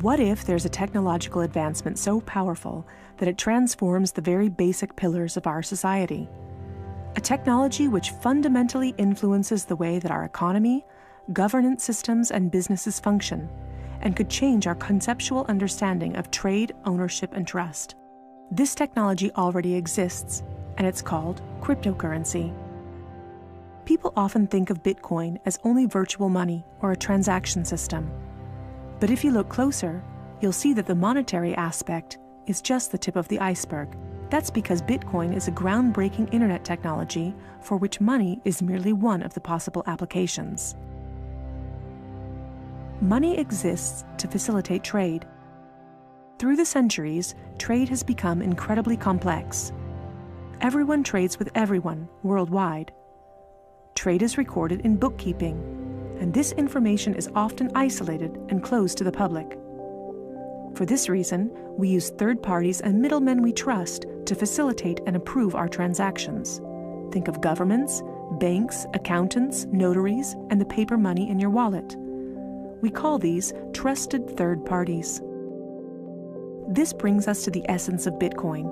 What if there's a technological advancement so powerful that it transforms the very basic pillars of our society? A technology which fundamentally influences the way that our economy, governance systems, and businesses function, and could change our conceptual understanding of trade, ownership, and trust. This technology already exists, and it's called cryptocurrency. People often think of Bitcoin as only virtual money or a transaction system. But if you look closer, you'll see that the monetary aspect is just the tip of the iceberg. That's because Bitcoin is a groundbreaking internet technology for which money is merely one of the possible applications. Money exists to facilitate trade. Through the centuries, trade has become incredibly complex. Everyone trades with everyone worldwide. Trade is recorded in bookkeeping, and this information is often isolated and closed to the public. For this reason, we use third parties and middlemen we trust to facilitate and approve our transactions. Think of governments, banks, accountants, notaries, and the paper money in your wallet. We call these trusted third parties. This brings us to the essence of Bitcoin.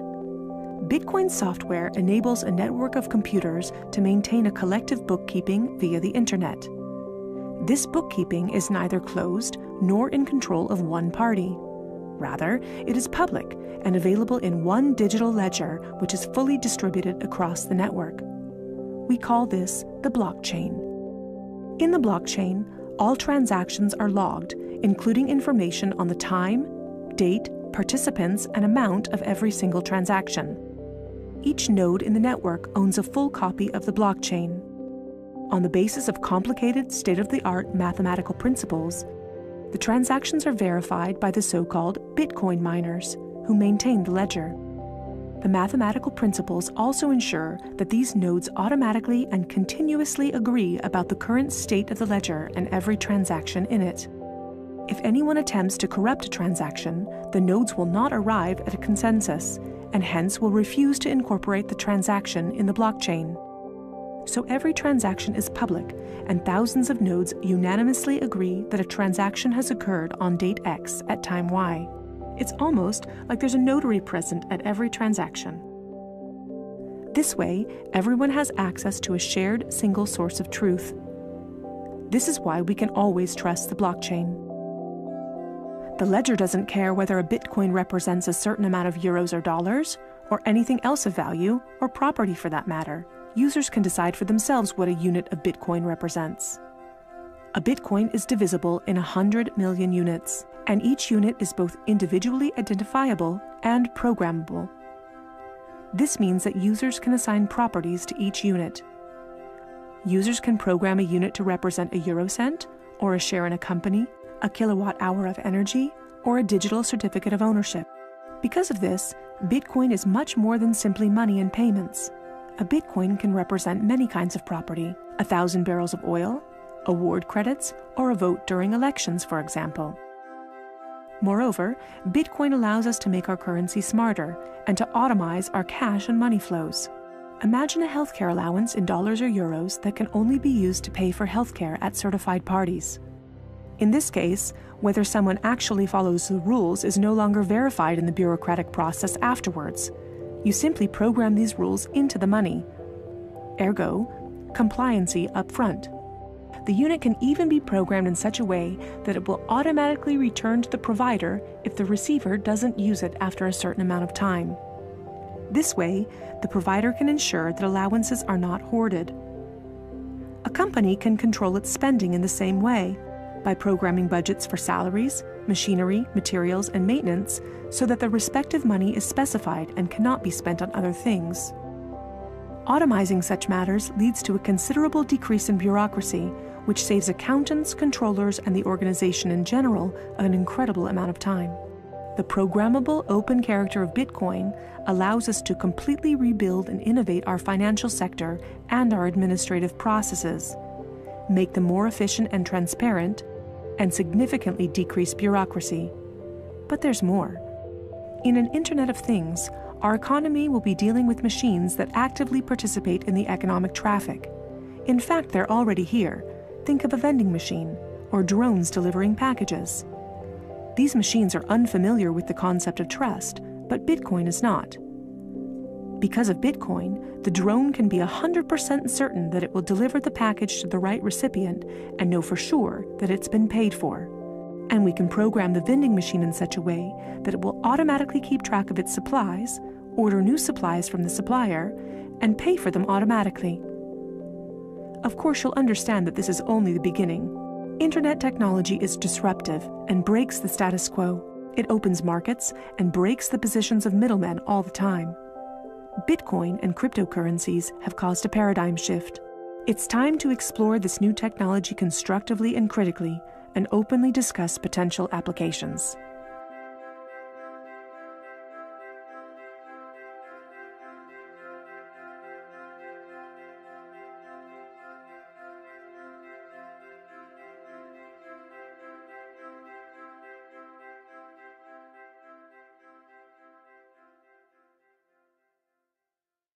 Bitcoin software enables a network of computers to maintain a collective bookkeeping via the internet. This bookkeeping is neither closed nor in control of one party. Rather, it is public and available in one digital ledger which is fully distributed across the network. We call this the blockchain. In the blockchain, all transactions are logged, including information on the time, date, participants, and amount of every single transaction. Each node in the network owns a full copy of the blockchain. On the basis of complicated, state-of-the-art mathematical principles, the transactions are verified by the so-called Bitcoin miners, who maintain the ledger. The mathematical principles also ensure that these nodes automatically and continuously agree about the current state of the ledger and every transaction in it. If anyone attempts to corrupt a transaction, the nodes will not arrive at a consensus, and hence will refuse to incorporate the transaction in the blockchain. So every transaction is public, and thousands of nodes unanimously agree that a transaction has occurred on date X at time Y. It's almost like there's a notary present at every transaction. This way, everyone has access to a shared single source of truth. This is why we can always trust the blockchain. The ledger doesn't care whether a Bitcoin represents a certain amount of euros or dollars, or anything else of value, or property for that matter. Users can decide for themselves what a unit of Bitcoin represents. A Bitcoin is divisible in 100 million units, and each unit is both individually identifiable and programmable. This means that users can assign properties to each unit. Users can program a unit to represent a eurocent, or a share in a company, a kilowatt-hour of energy, or a digital certificate of ownership. Because of this, Bitcoin is much more than simply money and payments. A Bitcoin can represent many kinds of property: 1,000 barrels of oil, award credits, or a vote during elections, for example. Moreover, Bitcoin allows us to make our currency smarter and to automize our cash and money flows. Imagine a healthcare allowance in dollars or euros that can only be used to pay for healthcare at certified parties. In this case, whether someone actually follows the rules is no longer verified in the bureaucratic process afterwards. You simply program these rules into the money. Ergo, compliancy up front. The unit can even be programmed in such a way that it will automatically return to the provider if the receiver doesn't use it after a certain amount of time. This way, the provider can ensure that allowances are not hoarded. A company can control its spending in the same way, by programming budgets for salaries, machinery, materials, and maintenance so that the respective money is specified and cannot be spent on other things. Automizing such matters leads to a considerable decrease in bureaucracy, which saves accountants, controllers, and the organization in general an incredible amount of time. The programmable open character of Bitcoin allows us to completely rebuild and innovate our financial sector and our administrative processes, make them more efficient and transparent, and significantly decrease bureaucracy. But there's more. In an Internet of Things, our economy will be dealing with machines that actively participate in the economic traffic. In fact, they're already here. Think of a vending machine, or drones delivering packages. These machines are unfamiliar with the concept of trust, but Bitcoin is not. Because of Bitcoin, the drone can be 100% certain that it will deliver the package to the right recipient and know for sure that it's been paid for. And we can program the vending machine in such a way that it will automatically keep track of its supplies, order new supplies from the supplier, and pay for them automatically. Of course, you'll understand that this is only the beginning. Internet technology is disruptive and breaks the status quo. It opens markets and breaks the positions of middlemen all the time. Bitcoin and cryptocurrencies have caused a paradigm shift. It's time to explore this new technology constructively and critically, and openly discuss potential applications.